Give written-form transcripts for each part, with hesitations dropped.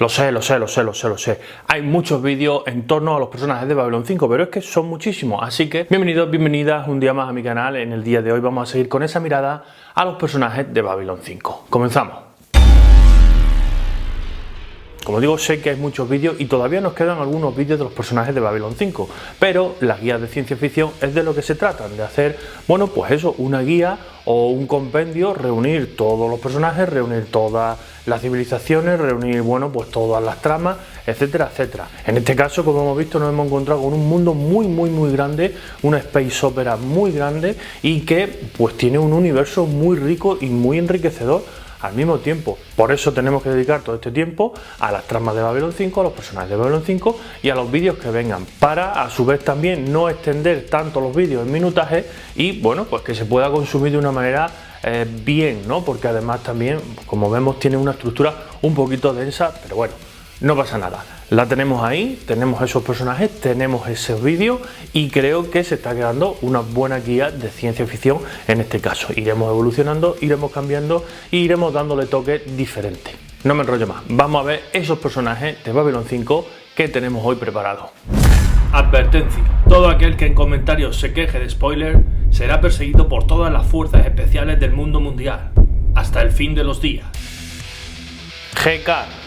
Lo sé. Hay muchos vídeos en torno a los personajes de Babylon 5, pero es que son muchísimos. Así que bienvenidos, bienvenidas un día más a mi canal. En el día de hoy vamos a seguir con esa mirada a los personajes de Babylon 5. Comenzamos. Como digo, sé que hay muchos vídeos y todavía nos quedan algunos vídeos de los personajes de Babylon 5, pero las guías de ciencia ficción es de lo que se tratan, de hacer, bueno, pues eso, una guía o un compendio, reunir todos los personajes, reunir todas las civilizaciones, reunir, bueno, pues todas las tramas, etcétera, etcétera. En este caso, como hemos visto, nos hemos encontrado con un mundo muy grande, una space opera muy grande y que pues tiene un universo muy rico y muy enriquecedor al mismo tiempo. Por eso tenemos que dedicar todo este tiempo a las tramas de Babylon 5, a los personajes de Babylon 5 y a los vídeos que vengan, para a su vez también no extender tanto los vídeos en minutaje y bueno, pues que se pueda consumir de una manera bien, ¿no? Porque además también, como vemos, tiene una estructura un poquito densa, pero bueno, no pasa nada. La tenemos ahí, tenemos esos personajes, tenemos esos vídeos y creo que se está quedando una buena guía de ciencia ficción en este caso. Iremos evolucionando, iremos cambiando y iremos dándole toques diferentes. No me enrollo más, vamos a ver esos personajes de Babylon 5 que tenemos hoy preparados. Advertencia: todo aquel que en comentarios se queje de spoiler será perseguido por todas las fuerzas especiales del mundo mundial, hasta el fin de los días. G'Kar.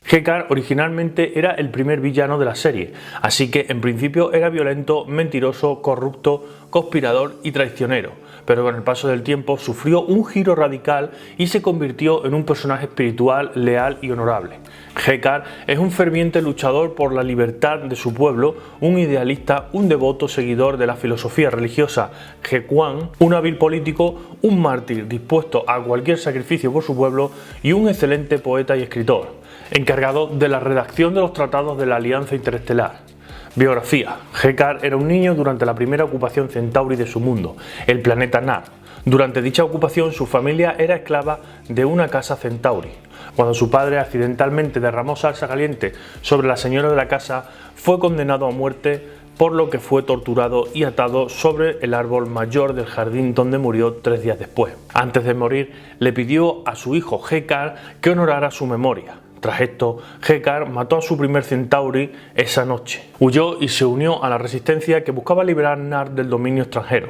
G'Kar originalmente era el primer villano de la serie, así que en principio era violento, mentiroso, corrupto, conspirador y traicionero, pero con el paso del tiempo sufrió un giro radical y se convirtió en un personaje espiritual, leal y honorable. G'Kar es un ferviente luchador por la libertad de su pueblo, un idealista, un devoto seguidor de la filosofía religiosa G'Quan, un hábil político, un mártir dispuesto a cualquier sacrificio por su pueblo y un excelente poeta y escritor, encargado de la redacción de los tratados de la Alianza Interestelar. Biografía: G'Kar era un niño durante la primera ocupación Centauri de su mundo, el planeta Narn. Durante dicha ocupación su familia era esclava de una casa Centauri. Cuando su padre accidentalmente derramó salsa caliente sobre la señora de la casa, fue condenado a muerte, por lo que fue torturado y atado sobre el árbol mayor del jardín donde murió 3 días después. Antes de morir, le pidió a su hijo G'Kar que honorara su memoria. Tras esto, G'Kar mató a su primer Centauri esa noche. Huyó y se unió a la resistencia que buscaba liberar Narn del dominio extranjero.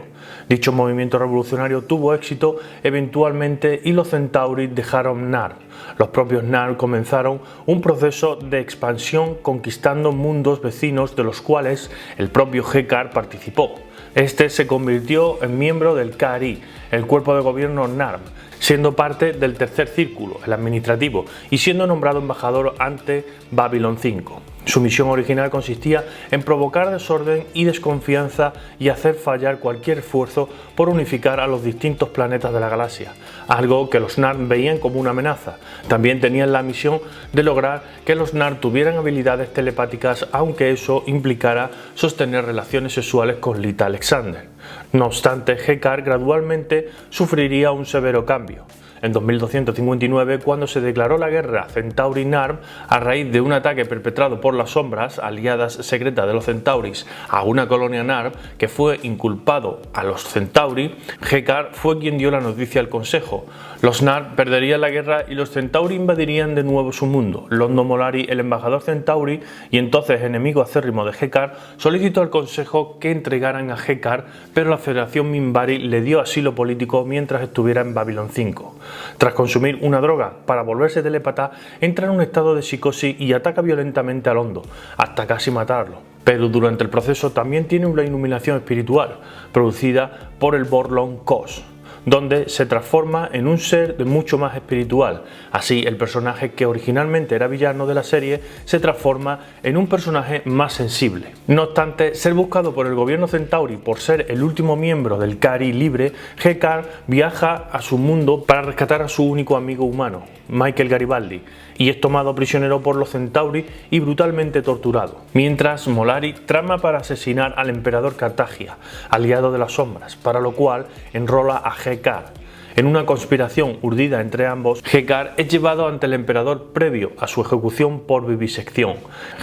Dicho movimiento revolucionario tuvo éxito eventualmente y los Centauri dejaron Narn. Los propios Narn comenzaron un proceso de expansión conquistando mundos vecinos de los cuales el propio G'Kar participó. Este se convirtió en miembro del KRI, el cuerpo de gobierno Narn, siendo parte del tercer círculo, el administrativo, y siendo nombrado embajador ante Babylon 5. Su misión original consistía en provocar desorden y desconfianza y hacer fallar cualquier esfuerzo por unificar a los distintos planetas de la galaxia, algo que los Narn veían como una amenaza. También tenían la misión de lograr que los Narn tuvieran habilidades telepáticas, aunque eso implicara sostener relaciones sexuales con Lita Alexander. No obstante, G'Kar gradualmente sufriría un severo cambio. En 2259, cuando se declaró la guerra Centauri-Narn a raíz de un ataque perpetrado por las sombras, aliadas secretas de los Centauris, a una colonia Narn que fue inculpado a los Centauri, G'Kar fue quien dio la noticia al Consejo. Los Narn perderían la guerra y los Centauri invadirían de nuevo su mundo. Londo Mollari, el embajador Centauri y entonces enemigo acérrimo de G'Kar, solicitó al Consejo que entregaran a G'Kar, pero la Federación Minbari le dio asilo político mientras estuviera en Babylon 5. Tras consumir una droga para volverse telépata, entra en un estado de psicosis y ataca violentamente a Londo, hasta casi matarlo. Pero durante el proceso también tiene una iluminación espiritual, producida por el Vorlon Kos, donde se transforma en un ser de mucho más espiritual. Así, el personaje que originalmente era villano de la serie se transforma en un personaje más sensible. No obstante ser buscado por el gobierno Centauri por ser el último miembro del KRI libre, G'Kar viaja a su mundo para rescatar a su único amigo humano, Michael Garibaldi, y es tomado prisionero por los Centauri y brutalmente torturado. Mientras, Mollari trama para asesinar al emperador Cartagia, aliado de las sombras, para lo cual enrola a G'Kar. En una conspiración urdida entre ambos, G'Kar es llevado ante el emperador previo a su ejecución por vivisección.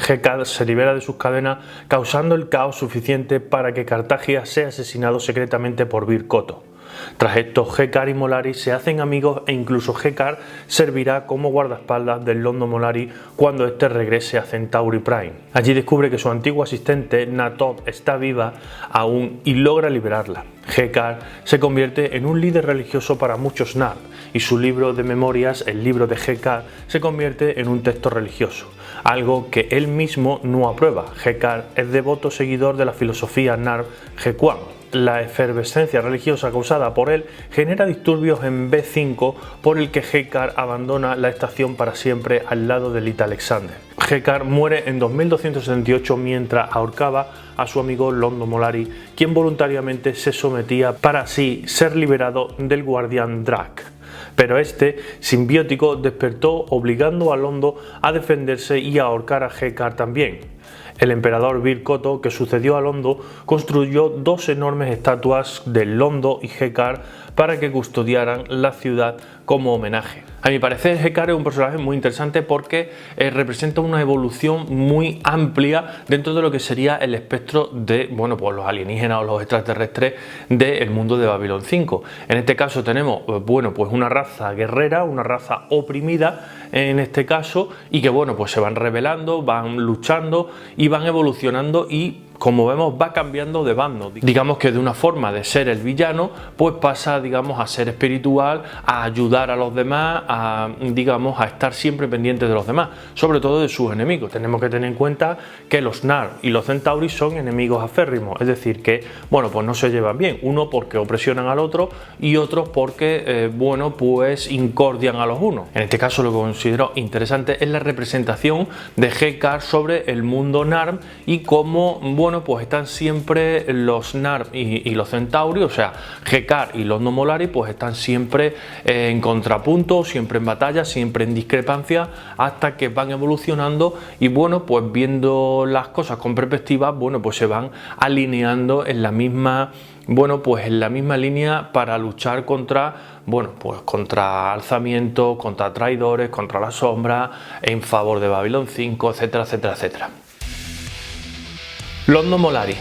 G'Kar se libera de sus cadenas, causando el caos suficiente para que Cartagia sea asesinado secretamente por Vir Koto. Tras esto, G'Kar y Mollari se hacen amigos e incluso G'Kar servirá como guardaespaldas del Londo Mollari cuando éste regrese a Centauri Prime. Allí descubre que su antiguo asistente Na'Toth está viva aún y logra liberarla. G'Kar se convierte en un líder religioso para muchos Narn y su libro de memorias, el libro de G'Kar, se convierte en un texto religioso, algo que él mismo no aprueba. G'Kar es devoto seguidor de la filosofía Narn G'Quan. La efervescencia religiosa causada por él genera disturbios en B5, por el que G'Kar abandona la estación para siempre al lado de Lita Alexander. G'Kar muere en 2278 mientras ahorcaba a su amigo Londo Mollari, quien voluntariamente se sometía para así ser liberado del guardián Drak. Pero este simbiótico despertó obligando a Londo a defenderse y a ahorcar a G'Kar también. El emperador Vir Koto, que sucedió a Londo, construyó dos enormes estatuas de Londo y G'Kar para que custodiaran la ciudad como homenaje. A mi parecer, G'Kar es un personaje muy interesante porque representa una evolución muy amplia dentro de lo que sería el espectro de, bueno, pues los alienígenas o los extraterrestres del mundo de Babylon 5. En este caso tenemos, bueno, pues una raza guerrera, una raza oprimida en este caso, y que, bueno, pues se van rebelando, van luchando y van evolucionando y, como vemos, va cambiando de bando. Digamos que de una forma de ser el villano, pues pasa, digamos, a ser espiritual, a ayudar a los demás, a, digamos, a estar siempre pendiente de los demás, sobre todo de sus enemigos. Tenemos que tener en cuenta que los Narn y los Centauri son enemigos aférrimos, es decir, que, bueno, pues no se llevan bien, uno porque opresionan al otro y otros porque, bueno, pues incordian a los unos. En este caso, lo que considero interesante es la representación de G'Kar sobre el mundo Narn y cómo, bueno, pues están siempre los Narn y los Centauri, o sea, G'Kar y Londo Mollari, pues están siempre en contrapunto, siempre en batalla, siempre en discrepancia, hasta que van evolucionando y, bueno, pues viendo las cosas con perspectiva, bueno, pues se van alineando en la misma, bueno, pues en la misma línea para luchar contra, bueno, pues contra alzamientos, contra traidores, contra la sombra, en favor de Babylon 5, etcétera, etcétera, etcétera. Londo Mollari.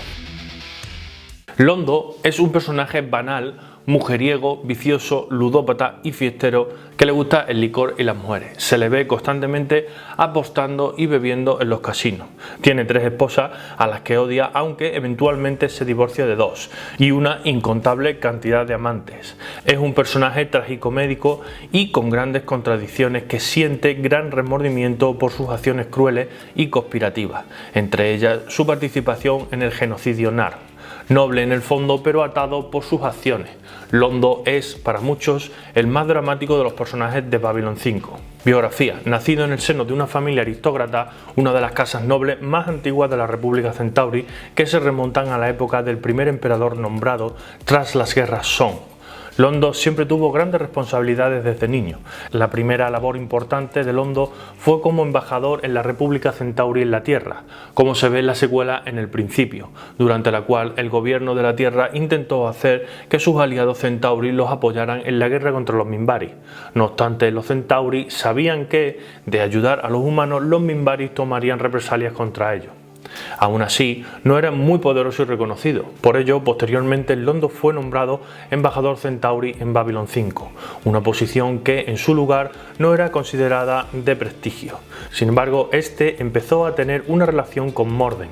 Londo es un personaje banal, mujeriego, vicioso, ludópata y fiestero que le gusta el licor y las mujeres. Se le ve constantemente apostando y bebiendo en los casinos. Tiene 3 esposas a las que odia, aunque eventualmente se divorcia de 2, y una incontable cantidad de amantes. Es un personaje tragicomédico y con grandes contradicciones que siente gran remordimiento por sus acciones crueles y conspirativas, entre ellas su participación en el genocidio Narn. Noble en el fondo, pero atado por sus acciones. Londo es, para muchos, el más dramático de los personajes de Babylon 5. Biografía. Nacido en el seno de una familia aristócrata, una de las casas nobles más antiguas de la República Centauri, que se remontan a la época del primer emperador nombrado tras las guerras Song. Londo siempre tuvo grandes responsabilidades desde niño. La primera labor importante de Londo fue como embajador en la República Centauri en la Tierra, como se ve en la secuela en el principio, durante la cual el gobierno de la Tierra intentó hacer que sus aliados Centauri los apoyaran en la guerra contra los Minbari. No obstante, los Centauri sabían que, de ayudar a los humanos, los Minbari tomarían represalias contra ellos. Aún así, no era muy poderoso y reconocido. Por ello, posteriormente, Londo fue nombrado embajador Centauri en Babylon 5, una posición que, en su lugar, no era considerada de prestigio. Sin embargo, este empezó a tener una relación con Morden,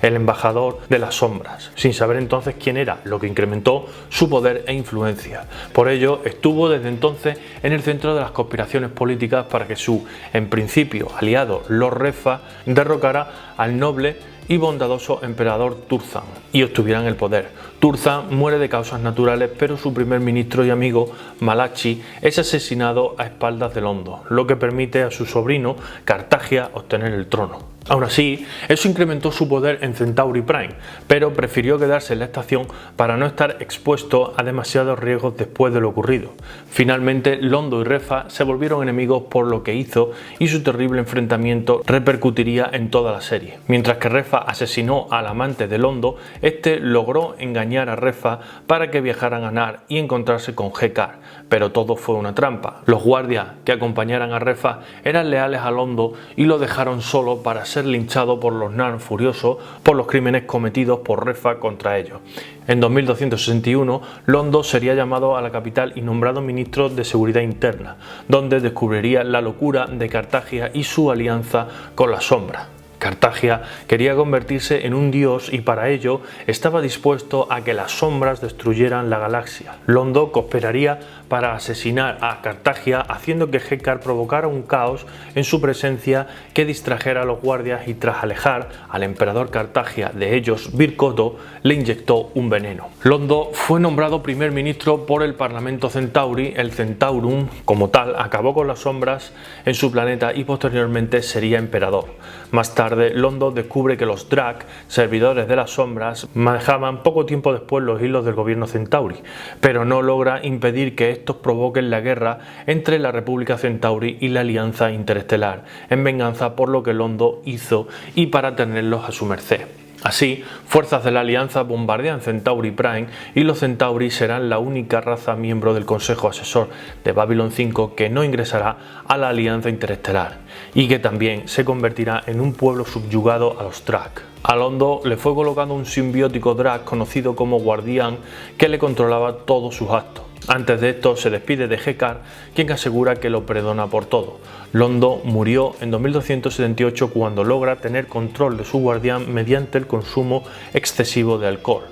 el embajador de las sombras, sin saber entonces quién era, lo que incrementó su poder e influencia. Por ello, estuvo desde entonces en el centro de las conspiraciones políticas para que su, en principio, aliado Lord Reffa derrocara al noble y bondadoso emperador Turzan y obtuvieran el poder. Turzan muere de causas naturales, pero su primer ministro y amigo, Malachi, es asesinado a espaldas de Londo, lo que permite a su sobrino, Cartagia, obtener el trono. Aún así, eso incrementó su poder en Centauri Prime, pero prefirió quedarse en la estación para no estar expuesto a demasiados riesgos después de lo ocurrido. Finalmente, Londo y Reffa se volvieron enemigos por lo que hizo y su terrible enfrentamiento repercutiría en toda la serie. Mientras que Reffa asesinó al amante de Londo, este logró engañar a Reffa para que viajaran a Narn y encontrarse con G'Kar, pero todo fue una trampa. Los guardias que acompañaran a Reffa eran leales a Londo y lo dejaron solo para ser ser linchado por los Narn furiosos por los crímenes cometidos por Refa contra ellos. En 2261, Londo sería llamado a la capital y nombrado ministro de Seguridad Interna, donde descubriría la locura de Cartagia y su alianza con la Sombra. Cartagia quería convertirse en un dios y para ello estaba dispuesto a que las sombras destruyeran la galaxia. Londo conspiraría para asesinar a Cartagia haciendo que Hecar provocara un caos en su presencia que distrajera a los guardias y tras alejar al emperador Cartagia de ellos, Vircoto le inyectó un veneno. Londo fue nombrado primer ministro por el Parlamento Centauri. El Centaurum como tal acabó con las sombras en su planeta y posteriormente sería emperador. Más tarde, Londo descubre que los Drak, servidores de las sombras, manejaban poco tiempo después los hilos del gobierno Centauri, pero no logra impedir que estos provoquen la guerra entre la República Centauri y la Alianza Interestelar, en venganza por lo que Londo hizo y para tenerlos a su merced. Así, fuerzas de la Alianza bombardean Centauri Prime y los Centauri serán la única raza miembro del Consejo Asesor de Babylon 5 que no ingresará a la Alianza Interestelar y que también se convertirá en un pueblo subyugado a los Drak. A Londo le fue colocado un simbiótico Drak conocido como Guardián que le controlaba todos sus actos. Antes de esto se despide de Hecar, quien asegura que lo perdona por todo. Londo murió en 2278 cuando logra tener control de su guardián mediante el consumo excesivo de alcohol.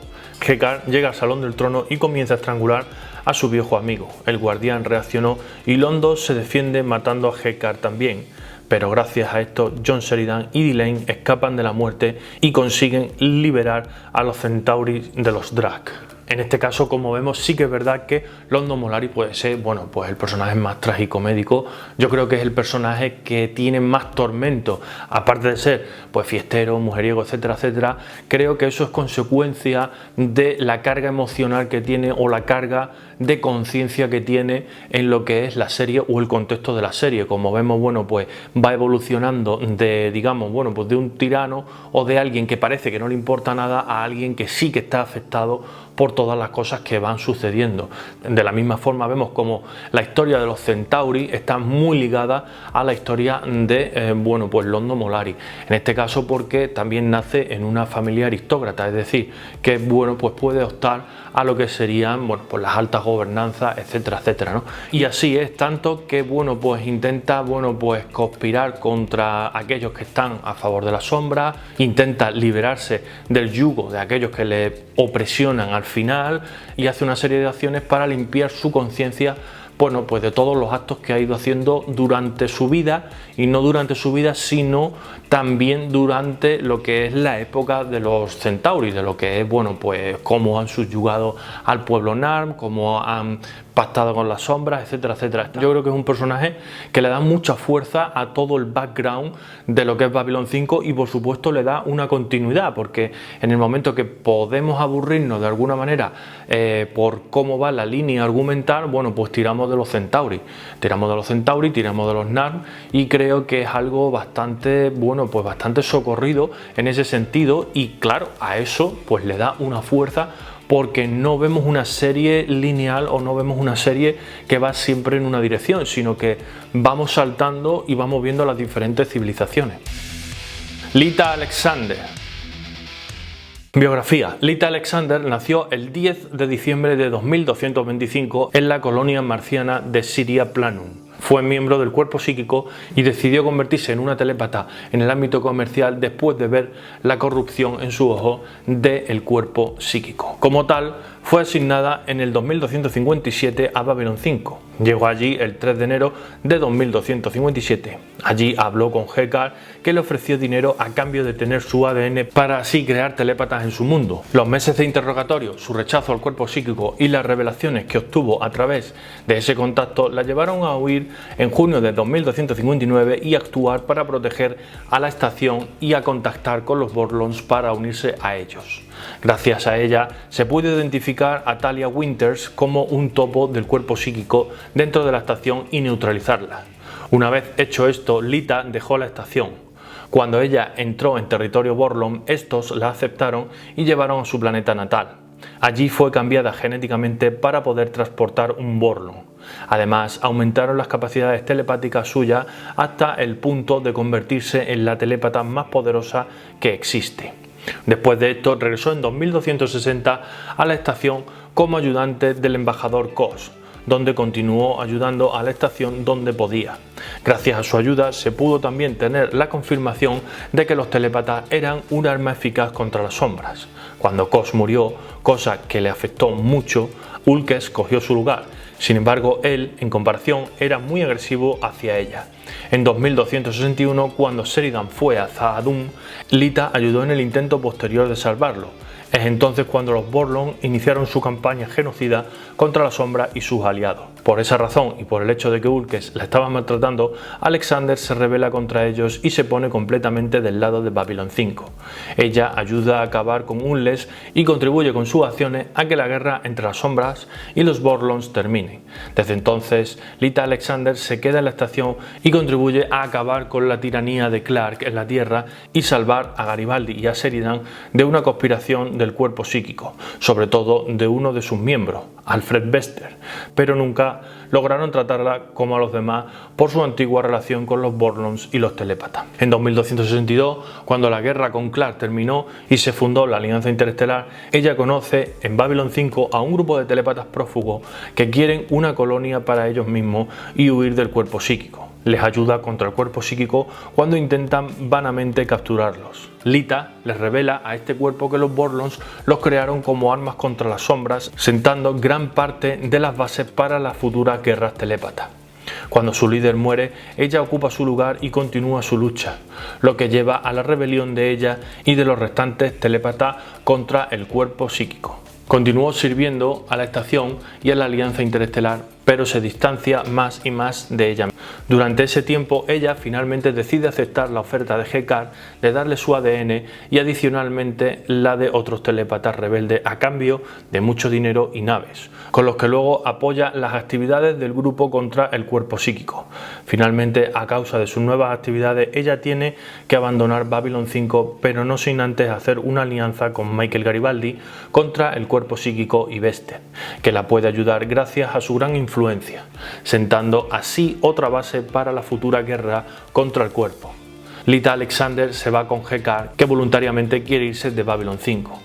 Hecar llega al Salón del Trono y comienza a estrangular a su viejo amigo. El guardián reaccionó y Londo se defiende matando a Hecar también. Pero gracias a esto, John Sheridan y Delane escapan de la muerte y consiguen liberar a los Centauri de los Drak. En este caso, como vemos, sí que es verdad que Londo Mollari puede ser, bueno, pues el personaje más tragicomédico. Yo creo que es el personaje que tiene más tormento, aparte de ser, pues, fiestero, mujeriego, etcétera, etcétera. Creo que eso es consecuencia de la carga emocional que tiene o la carga de conciencia que tiene en lo que es la serie o el contexto de la serie. Como vemos, bueno, pues va evolucionando de, digamos, bueno, pues de un tirano o de alguien que parece que no le importa nada a alguien que sí que está afectado por todas las cosas que van sucediendo. De la misma forma vemos como la historia de los Centauri está muy ligada a la historia de bueno, pues Londo Mollari. En este caso porque también nace en una familia aristócrata, es decir, que bueno, pues puede optar a lo que serían, bueno, pues las altas gobernanzas, etcétera, etcétera, ¿no? Y así es, tanto que bueno, pues intenta, bueno, pues conspirar contra aquellos que están a favor de la sombra, intenta liberarse del yugo de aquellos que le opresionan al final y hace una serie de acciones para limpiar su conciencia, bueno, pues de todos los actos que ha ido haciendo durante su vida, y no durante su vida, sino también durante lo que es la época de los Centauri, de lo que es, bueno, pues cómo han subyugado al pueblo Narn, cómo han pactado con las sombras, etcétera, etcétera. Yo creo que es un personaje que le da mucha fuerza a todo el background de lo que es Babylon 5 y por supuesto le da una continuidad, porque en el momento que podemos aburrirnos de alguna manera por cómo va la línea argumental, bueno, pues tiramos de los Centauri, tiramos de los Narn, y creo que es algo bastante, bueno, pues bastante socorrido en ese sentido, y claro, a eso pues le da una fuerza, porque no vemos una serie lineal o no vemos una serie que va siempre en una dirección, sino que vamos saltando y vamos viendo las diferentes civilizaciones. Lita Alexander. Biografía. Lita Alexander nació el 10 de diciembre de 2225 en la colonia marciana de Siria Planum. Fue miembro del cuerpo psíquico y decidió convertirse en una telépata en el ámbito comercial después de ver la corrupción en su ojo del cuerpo psíquico. Como tal, fue asignada en el 2257 a Babylon 5. Llegó allí el 3 de enero de 2257. Allí habló con Hecar, que le ofreció dinero a cambio de tener su ADN para así crear telépatas en su mundo. Los meses de interrogatorio, su rechazo al cuerpo psíquico y las revelaciones que obtuvo a través de ese contacto la llevaron a huir en junio de 2259 y actuar para proteger a la estación y a contactar con los Vorlons para unirse a ellos. Gracias a ella se puede identificar a Talia Winters como un topo del cuerpo psíquico dentro de la estación y neutralizarla. Una vez hecho esto, Lita dejó la estación. Cuando ella entró en territorio Vorlon, estos la aceptaron y llevaron a su planeta natal. Allí fue cambiada genéticamente para poder transportar un Borlon. Además, aumentaron las capacidades telepáticas suyas hasta el punto de convertirse en la telépata más poderosa que existe. Después de esto, regresó en 2260 a la estación como ayudante del embajador Kos, donde continuó ayudando a la estación donde podía. Gracias a su ayuda se pudo también tener la confirmación de que los telépatas eran un arma eficaz contra las sombras. Cuando Kos murió, cosa que le afectó mucho, Ulkes cogió su lugar. Sin embargo, él, en comparación, era muy agresivo hacia ella. En 2261, cuando Sheridan fue a Z'Adum, Lita ayudó en el intento posterior de salvarlo. Es entonces cuando los Borlon iniciaron su campaña genocida contra la sombra y sus aliados. Por esa razón y por el hecho de que Ulkes la estaba maltratando, Alexander se rebela contra ellos y se pone completamente del lado de Babylon 5. Ella ayuda a acabar con Unles y contribuye con sus acciones a que la guerra entre las sombras y los Borlons termine. Desde entonces, Lita Alexander se queda en la estación y contribuye a acabar con la tiranía de Clark en la Tierra y salvar a Garibaldi y a Sheridan de una conspiración del cuerpo psíquico, sobre todo de uno de sus miembros, Alfred Bester, pero nunca lograron tratarla como a los demás por su antigua relación con los Borlons y los telépatas. En 2262, cuando la guerra con Clark terminó y se fundó la Alianza Interestelar, ella conoce en Babylon 5 a un grupo de telépatas prófugos que quieren una colonia para ellos mismos y huir del cuerpo psíquico. Les ayuda contra el cuerpo psíquico cuando intentan vanamente capturarlos. Lita les revela a este cuerpo que los Borlons los crearon como armas contra las sombras, sentando gran parte de las bases para las futuras guerras telépatas. Cuando su líder muere, ella ocupa su lugar y continúa su lucha, lo que lleva a la rebelión de ella y de los restantes telépatas contra el cuerpo psíquico. Continuó sirviendo a la estación y a la Alianza Interestelar, pero se distancia más y más de ella. Durante ese tiempo, ella finalmente decide aceptar la oferta de G'Kar de darle su ADN y adicionalmente la de otros telépatas rebeldes a cambio de mucho dinero y naves, con los que luego apoya las actividades del grupo contra el cuerpo psíquico. Finalmente, a causa de sus nuevas actividades, ella tiene que abandonar Babylon 5, pero no sin antes hacer una alianza con Michael Garibaldi contra el cuerpo psíquico y Bester, que la puede ayudar gracias a su gran influencia, sentando así otra base para la futura guerra contra el cuerpo. Lita Alexander se va con G'Kar, que voluntariamente quiere irse de Babylon 5.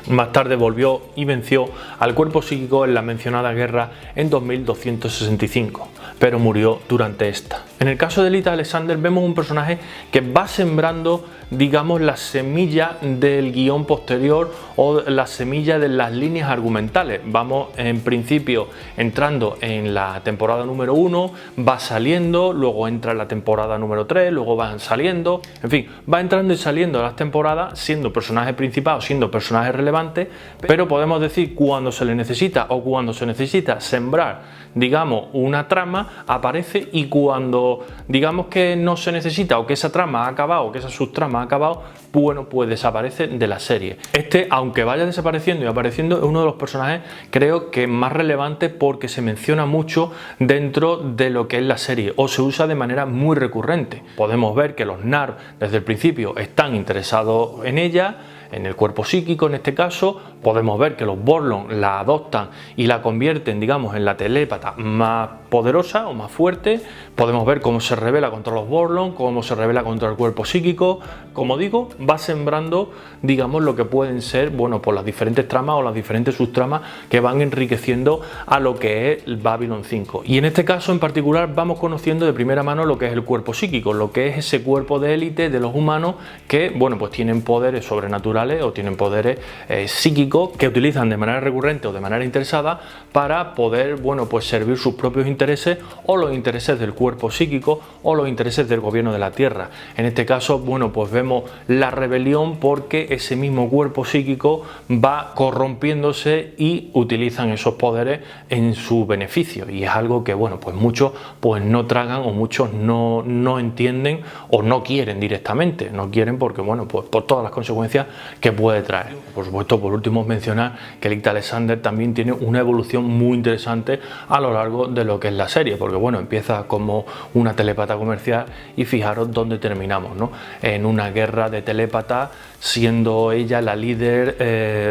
Más tarde volvió y venció al cuerpo psíquico en la mencionada guerra en 2265, pero murió durante esta. En el caso de Lita Alexander vemos un personaje que va sembrando, digamos, la semilla del guión posterior o la semilla de las líneas argumentales. Vamos en principio entrando en la temporada número 1, va saliendo, luego entra en la temporada número 3, luego van saliendo, en fin, va entrando y saliendo de las temporadas siendo personaje principal o siendo personaje relevante, pero podemos decir cuando se le necesita o cuando se necesita sembrar, digamos, una trama, aparece, y cuando digamos que no se necesita o que esa trama ha acabado o que esa subtrama ha acabado, bueno, pues desaparece de la serie. Este, aunque vaya desapareciendo y apareciendo, es uno de los personajes, creo que más relevante porque se menciona mucho dentro de lo que es la serie o se usa de manera muy recurrente. Podemos ver que los Narv desde el principio están interesados en ella, en el cuerpo psíquico en este caso. Podemos ver que los Borlon la adoptan y la convierten, digamos, en la telépata más poderosa o más fuerte. Podemos ver cómo se revela contra los Borlon, cómo se revela contra el cuerpo psíquico. Como digo, va sembrando, digamos, lo que pueden ser, bueno, pues las diferentes tramas o las diferentes subtramas que van enriqueciendo a lo que es el Babylon 5. Y en este caso en particular vamos conociendo de primera mano lo que es el cuerpo psíquico, lo que es ese cuerpo de élite de los humanos que, bueno, pues tienen poderes sobrenaturales o tienen poderes psíquicos que utilizan de manera recurrente o de manera interesada para poder, bueno, pues servir sus propios intereses o los intereses del cuerpo psíquico o los intereses del gobierno de la Tierra. En este caso, bueno, pues vemos la rebelión porque ese mismo cuerpo psíquico va corrompiéndose y utilizan esos poderes en su beneficio, y es algo que, bueno, pues muchos pues no tragan o muchos no entienden o no quieren directamente, no quieren porque, bueno, pues por todas las consecuencias que puede traer. Por supuesto, por último mencionar que Lita Alexander también tiene una evolución muy interesante a lo largo de lo que es es la serie, porque bueno, empieza como una telépata comercial y fijaros dónde terminamos, ¿no? En una guerra de telépatas, siendo ella la líder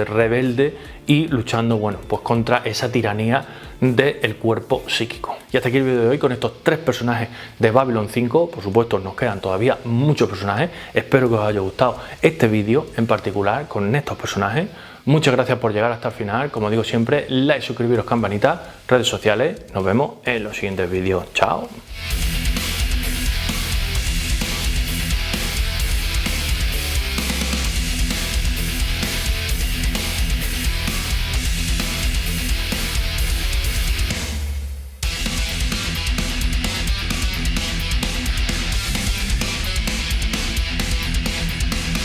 rebelde y luchando, bueno, pues contra esa tiranía del cuerpo psíquico. Y hasta aquí el vídeo de hoy con estos 3 personajes de Babylon 5. Por supuesto, nos quedan todavía muchos personajes. Espero que os haya gustado este vídeo en particular con estos personajes. Muchas gracias por llegar hasta el final. Como digo siempre, like, suscribiros, campanita, redes sociales. Nos vemos en los siguientes vídeos. Chao.